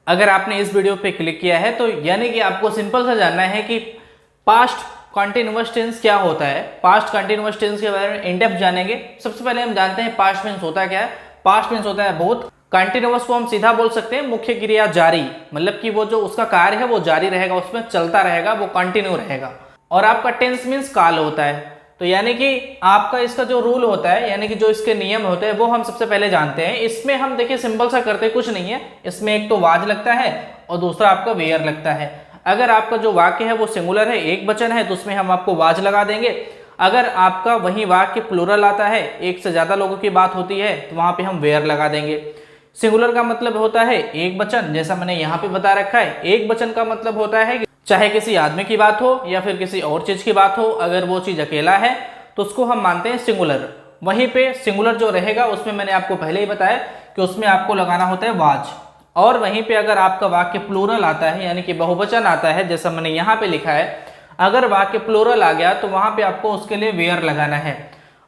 अगर आपने इस वीडियो पे क्लिक किया है तो यानी कि आपको सिंपल सा जानना है कि पास्ट कंटिन्यूअस टेंस क्या होता है। पास्ट कंटिन्यूअस टेंस के बारे में इन डेप्थ जानेंगे। सबसे पहले हम जानते हैं पास्ट टेंस होता क्या है। पास्ट टेंस होता है बहुत कंटिन्यूअस को हम सीधा बोल सकते हैं मुख्य क्रिया जारी, मतलब कि वो जो उसका कार्य है वो जारी रहेगा, उसमें चलता रहेगा, वो कंटिन्यू रहेगा। और आपका टेंस मीन्स काल होता है, तो यानी कि आपका इसका जो रूल होता है यानी कि जो इसके नियम होते हैं वो हम सबसे पहले जानते हैं। इसमें हम देखिए सिंपल सा करते कुछ नहीं है, इसमें एक तो वाज लगता है और दूसरा आपका वेयर लगता है। अगर आपका जो वाक्य है वो सिंगुलर है, एक वचन है, तो उसमें हम आपको वाज लगा देंगे। अगर आपका वही वाक्य प्लूरल आता है, एक से ज्यादा लोगों की बात होती है, तो वहां पे हम वेयर लगा देंगे। सिंगुलर का मतलब होता है एक वचन, जैसा मैंने यहाँ पे बता रखा है। एक वचन का मतलब होता है कि चाहे किसी आदमी की बात हो या फिर किसी और चीज की बात हो, अगर वो चीज अकेला है तो उसको हम मानते हैं सिंगुलर। वहीं पे सिंगुलर जो रहेगा उसमें मैंने आपको पहले ही बताया कि उसमें आपको लगाना होता है वाज। और वहीं पे अगर आपका वाक्य प्लूरल आता है यानी कि बहुवचन आता है, जैसा मैंने यहाँ पे लिखा है, अगर वाक्य प्लूरल आ गया तो वहां पे आपको उसके लिए वेयर लगाना है।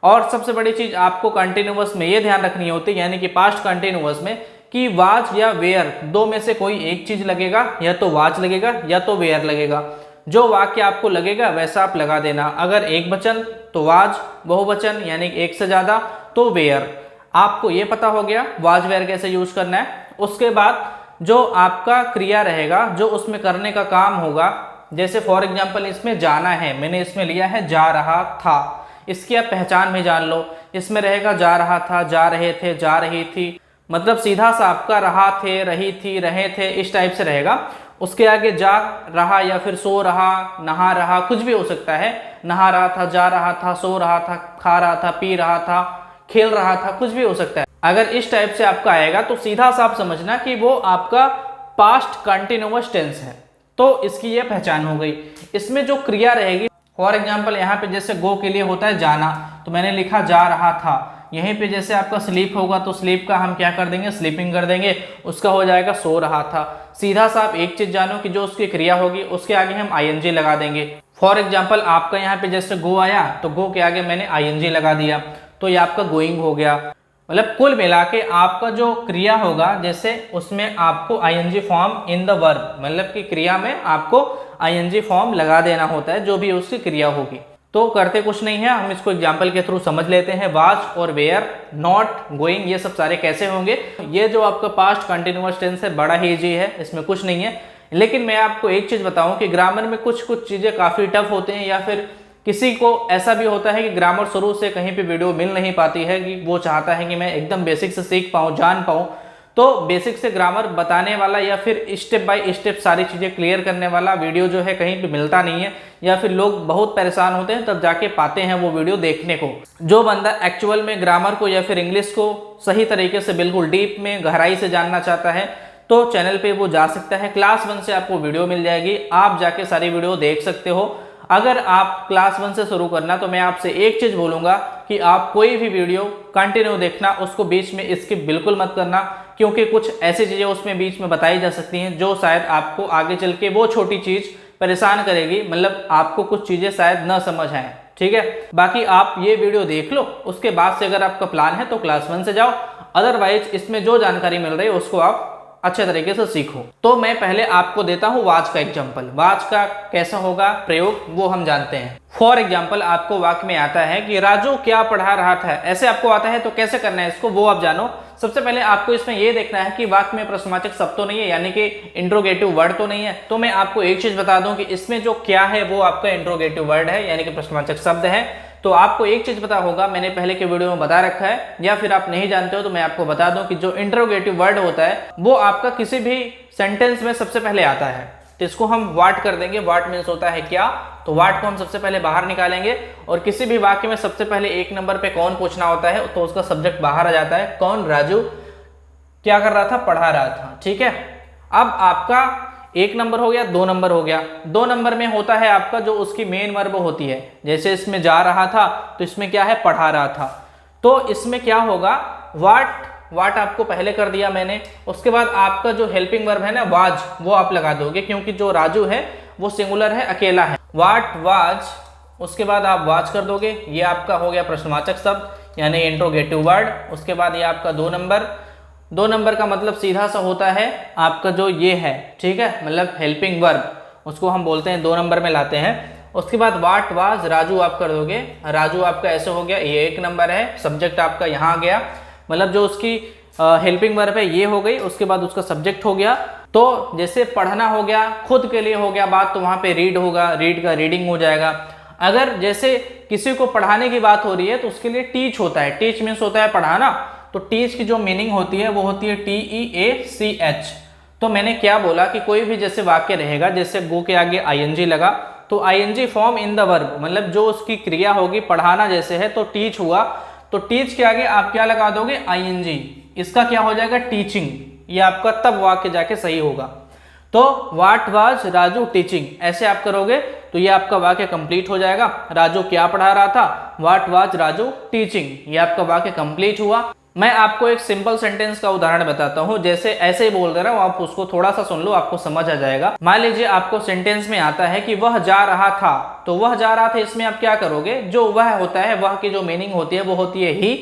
और सबसे बड़ी चीज आपको कंटिन्यूअस में ये ध्यान रखनी होती है यानी कि पास्ट कंटिन्यूअस में कि वाज या वेयर दो में से कोई एक चीज लगेगा, या तो वाज लगेगा या तो वेयर लगेगा। जो वाक्य आपको लगेगा वैसा आप लगा देना। अगर एक वचन तो वाज, बहुवचन यानी एक से ज्यादा तो वेयर। आपको ये पता हो गया वाज वेयर कैसे यूज करना है। उसके बाद जो आपका क्रिया रहेगा, जो उसमें करने का काम होगा, जैसे फॉर एग्जाम्पल इसमें जाना है, मैंने इसमें लिया है जा रहा था, इसकी आप पहचान में जान लो। इसमें रहेगा जा रहा था, जा रहे थे, जा रही थी, मतलब सीधा सा आपका रहा थे, रही थी, रहे थे, इस टाइप से रहेगा। उसके आगे जा रहा या फिर सो रहा, नहा रहा, कुछ भी हो सकता है। नहा रहा था, जा रहा था, सो रहा था, खा रहा था, पी रहा था, खेल रहा था, कुछ भी हो सकता है। अगर इस टाइप से आपका आएगा तो सीधा सा आप समझना कि वो आपका पास्ट कंटिन्यूअस टेंस है। तो इसकी ये पहचान हो गई। इसमें जो क्रिया रहेगी, फॉर एग्जाम्पल यहाँ पे जैसे गो के लिए होता है जाना, तो मैंने लिखा जा रहा था। यहीं पे जैसे आपका स्लीप होगा तो स्लीप का हम क्या कर देंगे, स्लीपिंग कर देंगे, उसका हो जाएगा सो रहा था। सीधा सा आप एक चीज जानो कि जो उसकी क्रिया होगी उसके आगे हम आईएनजी लगा देंगे। फॉर एग्जाम्पल आपका यहाँ पे जैसे गो आया तो गो के आगे मैंने आईएनजी लगा दिया, तो ये आपका गोइंग हो गया। मतलब कुल मिला के आपका जो क्रिया होगा जैसे उसमें आपको ING form in the verb, मतलब कि क्रिया में आपको आईएनजी फॉर्म लगा देना होता है जो भी उसकी क्रिया होगी। तो करते कुछ नहीं है, हम इसको एग्जाम्पल के थ्रू समझ लेते हैं। वाज और वेयर, नॉट, गोइंग, ये सब सारे कैसे होंगे। ये जो आपका पास्ट कंटिन्यूअस टेंस है बड़ा ही इजी है, इसमें कुछ नहीं है। लेकिन मैं आपको एक चीज बताऊं कि ग्रामर में कुछ कुछ चीजें काफी टफ होते हैं, या फिर किसी को ऐसा भी होता है कि ग्रामर शुरू से कहीं पे वीडियो मिल नहीं पाती है, कि वो चाहता है कि मैं एकदम बेसिक से सीख पाऊँ, जान पाऊँ। तो बेसिक से ग्रामर बताने वाला या फिर स्टेप बाय स्टेप सारी चीज़ें क्लियर करने वाला वीडियो जो है कहीं पे मिलता नहीं है, या फिर लोग बहुत परेशान होते हैं तब जाके पाते हैं वो वीडियो देखने को। जो बंदा एक्चुअल में ग्रामर को या फिर इंग्लिश को सही तरीके से बिल्कुल डीप में गहराई से जानना चाहता है तो चैनल पे वो जा सकता है। क्लास 1 से आपको वीडियो मिल जाएगी, आप जाके सारी वीडियो देख सकते हो। अगर आप क्लास 1 से शुरू करना तो मैं आपसे एक चीज बोलूंगा कि आप कोई भी वीडियो कंटिन्यू देखना, उसको बीच में स्किप बिल्कुल मत करना, क्योंकि कुछ ऐसी चीजें उसमें बीच में बताई जा सकती हैं जो शायद आपको आगे चल के वो छोटी चीज परेशान करेगी, मतलब आपको कुछ चीजें शायद न समझ आए। ठीक है, बाकी आप ये वीडियो देख लो, उसके बाद से अगर आपका प्लान है तो क्लास 1 से जाओ, अदरवाइज इसमें जो जानकारी मिल रही है उसको आप अच्छे तरीके से सीखो। तो मैं पहले आपको देता हूं वाज का एग्जांपल। वाज का कैसा होगा प्रयोग वो हम जानते हैं। फॉर एग्जांपल आपको वाक्य में आता है कि राजू क्या पढ़ा रहा था, ऐसे आपको आता है तो कैसे करना है इसको वो आप जानो। सबसे पहले आपको इसमें यह देखना है कि वाक्य में प्रश्नवाचक शब्द तो नहीं है, यानी कि इंट्रोगेटिव वर्ड तो नहीं है। तो मैं आपको एक चीज बता दूं कि इसमें जो क्या है वो आपका इंट्रोगेटिव वर्ड है, यानी कि प्रश्नवाचक शब्द है। तो आपको एक चीज पता होगा, मैंने पहले के वीडियो में बता रखा है, या फिर आप नहीं जानते हो तो मैं आपको बता दूं कि जो इंट्रोगेटिव वर्ड होता है वो आपका किसी भी सेंटेंस में सबसे पहले आता है। तो इसको हम व्हाट कर देंगे। व्हाट मीन्स होता है क्या, तो व्हाट को हम सबसे पहले बाहर निकालेंगे। और किसी भी वाक्य में सबसे पहले एक नंबर पे कौन पूछना होता है तो उसका सब्जेक्ट बाहर आ जाता है। कौन, राजू क्या कर रहा था, पढ़ा रहा था। ठीक है, अब आपका एक नंबर हो गया, 2 नंबर हो गया। 2 नंबर में होता है आपका जो उसकी मेन वर्ब होती है, जैसे इसमें जा रहा था तो इसमें क्या है, पढ़ा रहा था। तो इसमें क्या होगा, वाट आपको पहले कर दिया मैंने। उसके बाद आपका जो हेल्पिंग वर्ब है ना वाज, वो आप लगा दोगे, क्योंकि जो राजू है वो सिंगुलर है, अकेला है। वाट वाज, उसके बाद आप वाज कर दोगे, ये आपका हो गया प्रश्नवाचक शब्द यानी इंट्रोगेटिव वर्ड। उसके बाद ये आपका 2 नंबर, 2 नंबर का मतलब सीधा सा होता है आपका जो ये है, ठीक है, मतलब हेल्पिंग वर्ब, उसको हम बोलते हैं 2 नंबर में लाते हैं। उसके बाद वाट वाज राजू आप कर दोगे, राजू आपका ऐसे हो गया, ये 1 नंबर है, सब्जेक्ट आपका यहाँ आ गया, मतलब जो उसकी हेल्पिंग वर्ब है ये हो गई, उसके बाद उसका सब्जेक्ट हो गया। तो जैसे पढ़ना हो गया, खुद के लिए हो गया बात, तो वहाँ पे रीड होगा, रीड का रीडिंग हो जाएगा। अगर जैसे किसी को पढ़ाने की बात हो रही है तो उसके लिए टीच होता है, टीच मीन्स होता है पढ़ाना, तो टीच की जो मीनिंग होती है वो होती है TEACH। तो मैंने क्या बोला कि कोई भी जैसे वाक्य रहेगा, जैसे गो के आगे ING लगा तो ING form in the verb, मतलब जो उसकी क्रिया होगी पढ़ाना जैसे है तो टीच हुआ, तो टीच के आगे आप क्या लगा दोगे ING, इसका क्या हो जाएगा टीचिंग, ये आपका तब वाक्य जाके सही होगा। तो व्हाट वाज राजू टीचिंग ऐसे आप करोगे तो ये आपका वाक्य कंप्लीट हो जाएगा। राजू क्या पढ़ा रहा था, व्हाट वाज राजू टीचिंग, ये आपका वाक्य कंप्लीट हुआ। मैं आपको एक सिंपल सेंटेंस का उदाहरण बताता हूँ, जैसे ऐसे ही बोल दे रहा हूँ, आप उसको थोड़ा सा सुन लो, आपको समझ आ जाएगा। मान लीजिए आपको सेंटेंस में आता है कि वह जा रहा था, तो वह जा रहा था इसमें आप क्या करोगे, जो वह होता है वह की जो मीनिंग होती है वो होती है ही,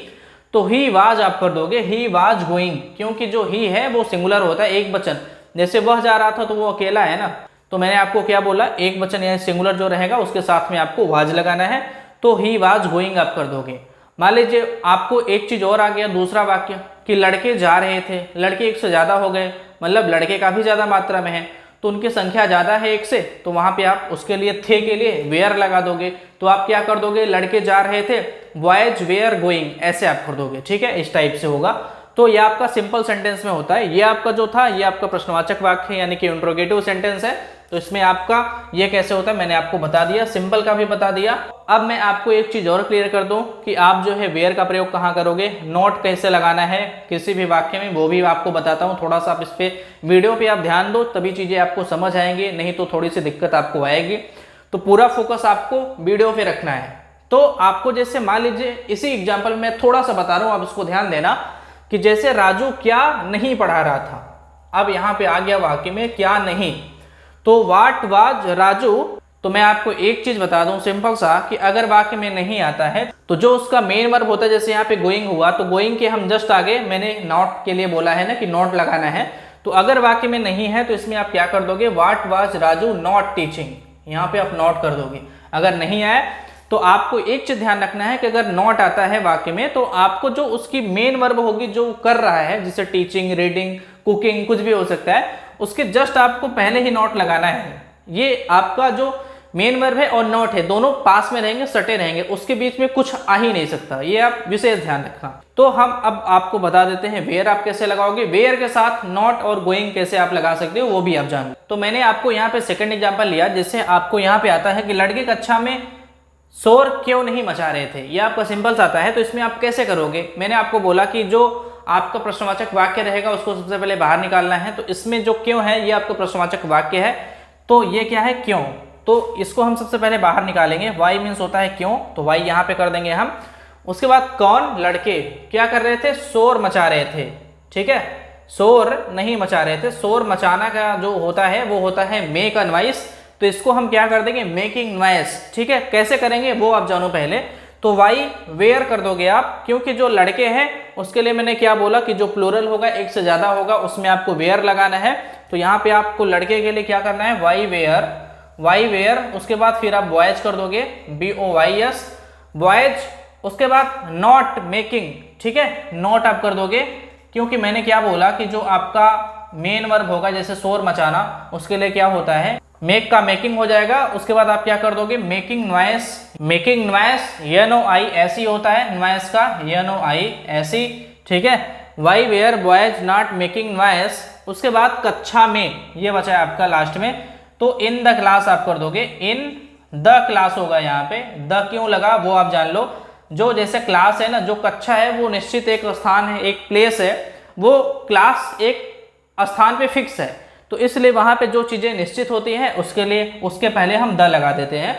तो ही वाज आप कर दोगे ही वाज गोइंग, क्योंकि जो ही है वो सिंगुलर होता है, एक वचन। जैसे वह जा रहा था तो वो अकेला है ना, तो मैंने आपको क्या बोला, एक वचन या सिंगुलर जो रहेगा उसके साथ में आपको वाज लगाना है, तो ही वाज गोइंग आप कर दोगे। मान लीजिए आपको एक चीज और आ गया, दूसरा वाक्य कि लड़के जा रहे थे, लड़के 1 से ज्यादा हो गए, मतलब लड़के काफी ज्यादा मात्रा में है, तो उनकी संख्या ज्यादा है 1 से, तो वहां पे आप उसके लिए थे के लिए वेयर लगा दोगे, तो आप क्या कर दोगे, लड़के जा रहे थे बॉयज वेयर गोइंग, ऐसे आप कर दोगे, ठीक है, इस टाइप से होगा। तो ये आपका सिंपल सेंटेंस में होता है। ये आपका जो था ये आपका प्रश्नवाचक वाक्य है, यानी कि इंट्रोगेटिव सेंटेंस है, तो इसमें आपका ये कैसे होता है मैंने आपको बता दिया, सिंपल का भी बता दिया। अब मैं आपको एक चीज और क्लियर कर दूं कि आप जो है वेयर का प्रयोग कहाँ करोगे, नोट कैसे लगाना है किसी भी वाक्य में, वो भी आपको बताता हूँ। थोड़ा सा आप इस पे वीडियो पे आप ध्यान दो, तभी चीजें आपको समझ आएंगी, नहीं तो थोड़ी सी दिक्कत आपको आएगी। तो पूरा फोकस आपको वीडियो पे रखना है। तो आपको जैसे मान लीजिए इसी एग्जाम्पल में थोड़ा सा बता रहा हूँ, आप इसको ध्यान देना कि जैसे राजू क्या नहीं पढ़ा रहा था, अब यहाँ पे आ गया वाक्य में क्या नहीं, तो व्हाट वाज राजू। तो मैं आपको एक चीज बता दूं सिंपल सा कि अगर वाक्य में नहीं आता है तो जो उसका मेन वर्ब होता है, जैसे यहाँ पे गोइंग हुआ तो गोइंग के हम जस्ट आगे मैंने नॉट के लिए बोला है ना कि नॉट लगाना है, तो अगर वाक्य में नहीं है तो इसमें आप क्या कर दोगे, what was Raju not teaching, यहाँ पे आप नॉट कर दोगे। अगर नहीं आए तो आपको एक चीज ध्यान रखना है कि अगर नॉट आता है वाक्य में तो आपको जो उसकी मेन वर्ब होगी जो कर रहा है, जैसे टीचिंग, रीडिंग, कुकिंग, कुछ भी हो सकता है, उसके जस्ट आपको पहले ही नॉट लगाना है। ये आपका जो मेन वर्ब है और नॉट है दोनों पास में रहेंगे, सटे रहेंगे, उसके बीच में कुछ आ ही नहीं सकता, ये आप विशेष ध्यान रखना। तो हम अब आपको बता देते हैं वेयर आप कैसे लगाओगे, वेयर के साथ नॉट और गोइंग कैसे आप लगा सकते हो वो भी आप जान। तो मैंने आपको यहाँ पे सेकंड एग्जांपल लिया, जैसे आपको यहाँ पे आता है कि लड़के कक्षा में शोर क्यों नहीं मचा रहे थे, ये आपका सिंपल आता है। तो इसमें आप कैसे करोगे, मैंने आपको बोला कि जो आपका प्रश्नवाचक वाक्य रहेगा उसको सबसे पहले बाहर निकालना है, तो इसमें जो क्यों है ये आपका प्रश्नवाचक वाक्य है, तो ये क्या है क्यों, तो इसको हम सबसे पहले बाहर निकालेंगे। वाई मीन्स होता है क्यों, तो वाई यहाँ पे कर देंगे हम। उसके बाद कौन, लड़के क्या कर रहे थे, शोर मचा रहे थे, ठीक है, शोर नहीं मचा रहे थे। शोर मचाना का जो होता है वो होता है मेक अ नॉइस, तो इसको हम क्या कर देंगे, मेकिंग नॉइस, ठीक है। कैसे करेंगे वो आप जानो पहले, तो वाई वेयर कर दोगे आप, क्योंकि जो लड़के हैं उसके लिए मैंने क्या बोला कि जो प्लूरल होगा 1 से ज्यादा होगा उसमें आपको वेयर लगाना है, तो यहाँ पे आपको लड़के के लिए क्या करना है, वाई वेयर, वाई वेयर। उसके बाद फिर आप बॉयज कर दोगे, BOYS बॉयज। उसके बाद नॉट मेकिंग, ठीक है, नॉट आप कर दोगे, क्योंकि मैंने क्या बोला कि जो आपका मेन वर्ब होगा जैसे शोर मचाना, उसके लिए क्या होता है मेक का मेकिंग हो जाएगा। उसके बाद आप क्या कर दोगे, making noise, making noise NOI ऐसी होता है, नॉइस का NOI ऐसी, ठीक है। Why were boys not making noise. उसके बाद कक्षा में ये बचा है आपका लास्ट में, तो इन द क्लास आप कर दोगे, इन द क्लास होगा, यहाँ पे द क्यों लगा वो आप जान लो। जो जैसे क्लास है ना, जो कक्षा है वो निश्चित एक स्थान है, एक प्लेस है, वो क्लास एक स्थान पे फिक्स है, तो इसलिए वहां पे जो चीजें निश्चित होती हैं उसके लिए उसके पहले हम द लगा देते हैं,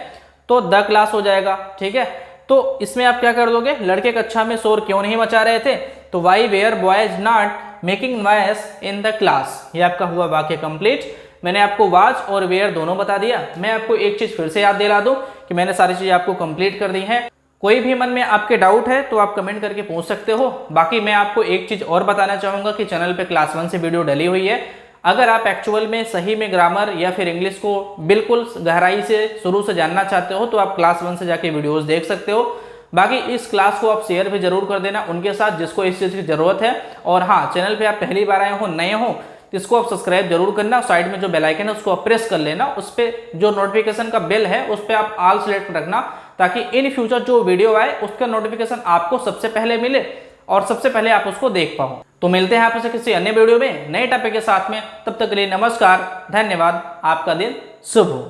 तो द क्लास हो जाएगा, ठीक है। तो इसमें आप क्या कर दोगे, लड़के कक्षा में शोर क्यों नहीं मचा रहे थे, तो why were boys not making noise in the class, ये आपका हुआ वाक्य कंप्लीट। मैंने आपको वाज और वेयर दोनों बता दिया। मैं आपको एक चीज फिर से याद दिला दूं कि मैंने सारी चीजें आपको कंप्लीट कर दी हैं। कोई भी मन में आपके डाउट है तो आप कमेंट करके पूछ सकते हो। बाकी मैं आपको एक चीज़ और बताना चाहूँगा कि चैनल पे क्लास 1 से वीडियो डली हुई है। अगर आप एक्चुअल में सही में ग्रामर या फिर इंग्लिश को बिल्कुल गहराई से शुरू से जानना चाहते हो तो आप क्लास 1 से जाके वीडियोस देख सकते हो। बाकी इस क्लास को आप शेयर भी जरूर कर देना उनके साथ जिसको इस चीज़ की ज़रूरत है। और हाँ, चैनल पे आप पहली बार आए हो, नए हो, तो इसको आप सब्सक्राइब जरूर करना। साइड में जो बेल आइकन है उसको आप प्रेस कर लेना, उस पर जो नोटिफिकेशन का बेल है उस पर आप ऑल सेलेक्ट रखना, ताकि इन फ्यूचर जो वीडियो आए उसका नोटिफिकेशन आपको सबसे पहले मिले और सबसे पहले आप उसको देख पाओ। तो मिलते हैं आपसे किसी अन्य वीडियो में नए टॉपिक के साथ में। तब तक के लिए नमस्कार, धन्यवाद, आपका दिन शुभ हो।